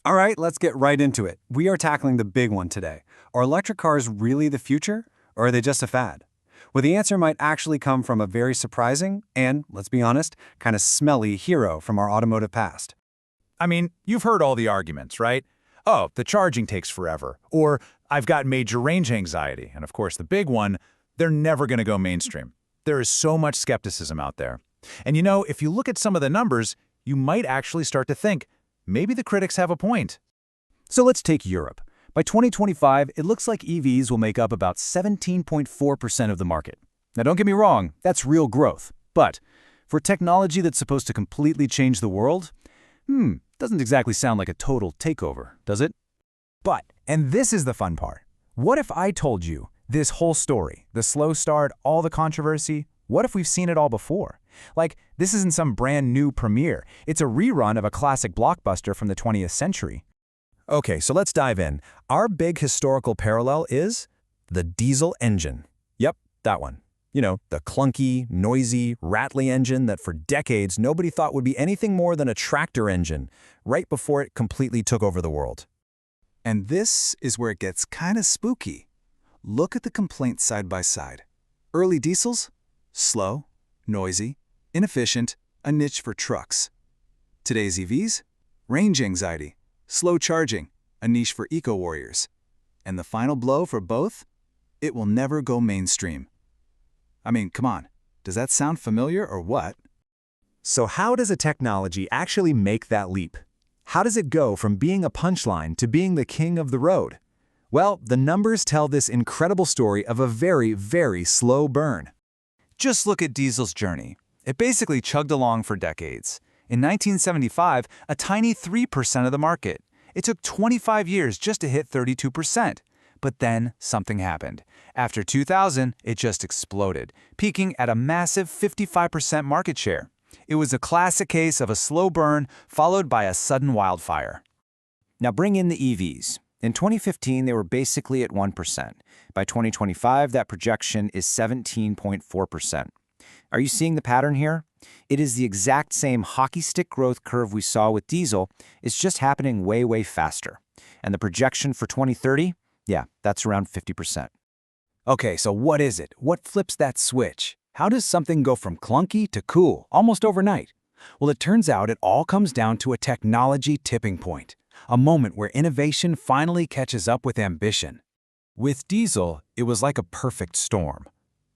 All right, let's get right into it. We are tackling the big one today. Are electric cars really the future, or are they just a fad? Well, the answer might actually come from a very surprising and, let's be honest, kind of smelly hero from our automotive past. I mean, you've heard all the arguments, right? Oh, the charging takes forever. Or, I've got major range anxiety. And of course, the big one, they're never going to go mainstream. There is so much skepticism out there. And you know, if you look at some of the numbers, you might actually start to think, maybe the critics have a point. So let's take Europe. By 2025, it looks like EVs will make up about 17.4% of the market. Now don't get me wrong, that's real growth. But for technology that's supposed to completely change the world, doesn't exactly sound like a total takeover, does it? But, and this is the fun part, what if I told you this whole story, the slow start, all the controversy, what if we've seen it all before? Like, this isn't some brand new premiere, it's a rerun of a classic blockbuster from the 20th century. Okay, so let's dive in. Our big historical parallel is the diesel engine. Yep, that one. You know, the clunky, noisy, rattly engine that for decades nobody thought would be anything more than a tractor engine, right before it completely took over the world. And this is where it gets kind of spooky. Look at the complaints side by side. Early diesels? Slow, noisy, inefficient, a niche for trucks. Today's EVs? Range anxiety, slow charging, a niche for eco-warriors. And the final blow for both? It will never go mainstream. I mean, come on, does that sound familiar or what? So how does a technology actually make that leap? How does it go from being a punchline to being the king of the road? Well, the numbers tell this incredible story of a very, very slow burn. Just look at diesel's journey. It basically chugged along for decades. In 1975, a tiny 3% of the market. It took 25 years just to hit 32%. But then something happened. After 2000, it just exploded, peaking at a massive 55% market share. It was a classic case of a slow burn followed by a sudden wildfire. Now bring in the EVs. In 2015, they were basically at 1%. By 2025, that projection is 17.4%. Are you seeing the pattern here? It is the exact same hockey stick growth curve we saw with diesel. It's just happening way, way faster. And the projection for 2030? Yeah, that's around 50%. Okay, so what is it? What flips that switch? How does something go from clunky to cool, almost overnight? Well, it turns out it all comes down to a technology tipping point, a moment where innovation finally catches up with ambition. With diesel, it was like a perfect storm.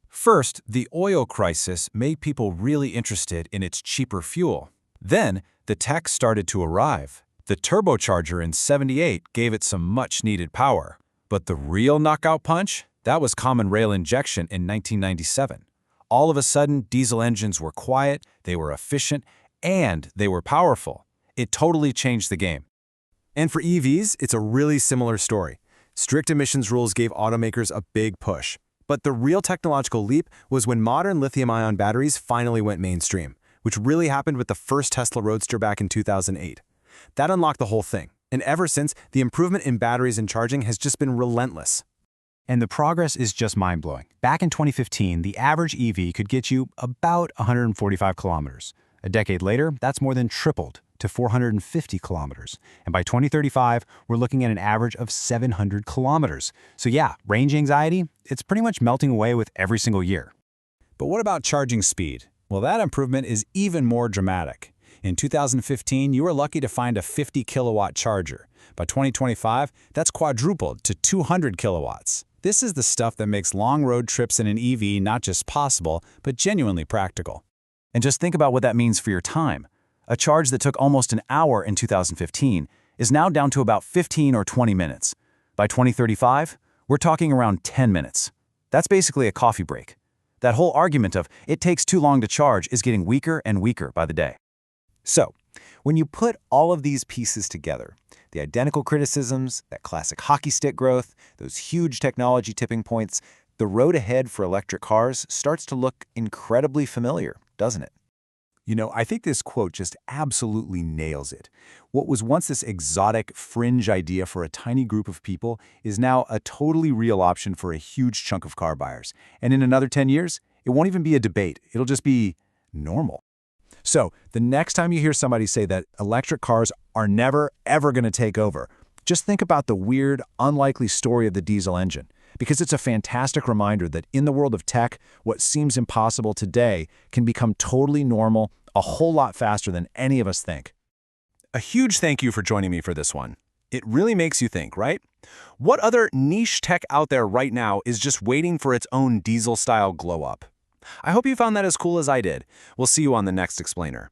First, the oil crisis made people really interested in its cheaper fuel. Then, the tech started to arrive. The turbocharger in '78 gave it some much-needed power. But the real knockout punch? That was common rail injection in 1997. All of a sudden, diesel engines were quiet, they were efficient, and they were powerful. It totally changed the game. And for EVs, it's a really similar story. Strict emissions rules gave automakers a big push. But the real technological leap was when modern lithium-ion batteries finally went mainstream, which really happened with the first Tesla Roadster back in 2008. That unlocked the whole thing. And ever since, the improvement in batteries and charging has just been relentless. And the progress is just mind-blowing. Back in 2015, the average EV could get you about 145 kilometers. A decade later, that's more than tripled to 450 kilometers. And by 2035, we're looking at an average of 700 kilometers. So yeah, range anxiety, it's pretty much melting away with every single year. But what about charging speed? Well, that improvement is even more dramatic. In 2015, you were lucky to find a 50 kilowatt charger. By 2025, that's quadrupled to 200 kilowatts. This is the stuff that makes long road trips in an EV not just possible, but genuinely practical. And just think about what that means for your time. A charge that took almost an hour in 2015 is now down to about 15 or 20 minutes. By 2035, we're talking around 10 minutes. That's basically a coffee break. That whole argument of it takes too long to charge is getting weaker and weaker by the day. So, when you put all of these pieces together, the identical criticisms, that classic hockey stick growth, those huge technology tipping points, the road ahead for electric cars starts to look incredibly familiar, doesn't it? You know, I think this quote just absolutely nails it. What was once this exotic, fringe idea for a tiny group of people is now a totally real option for a huge chunk of car buyers. And in another 10 years, it won't even be a debate. It'll just be normal. So the next time you hear somebody say that electric cars are never, ever going to take over, just think about the weird, unlikely story of the diesel engine, because it's a fantastic reminder that in the world of tech, what seems impossible today can become totally normal a whole lot faster than any of us think. A huge thank you for joining me for this one. It really makes you think, right? What other niche tech out there right now is just waiting for its own diesel-style glow-up? I hope you found that as cool as I did. We'll see you on the next Explainer.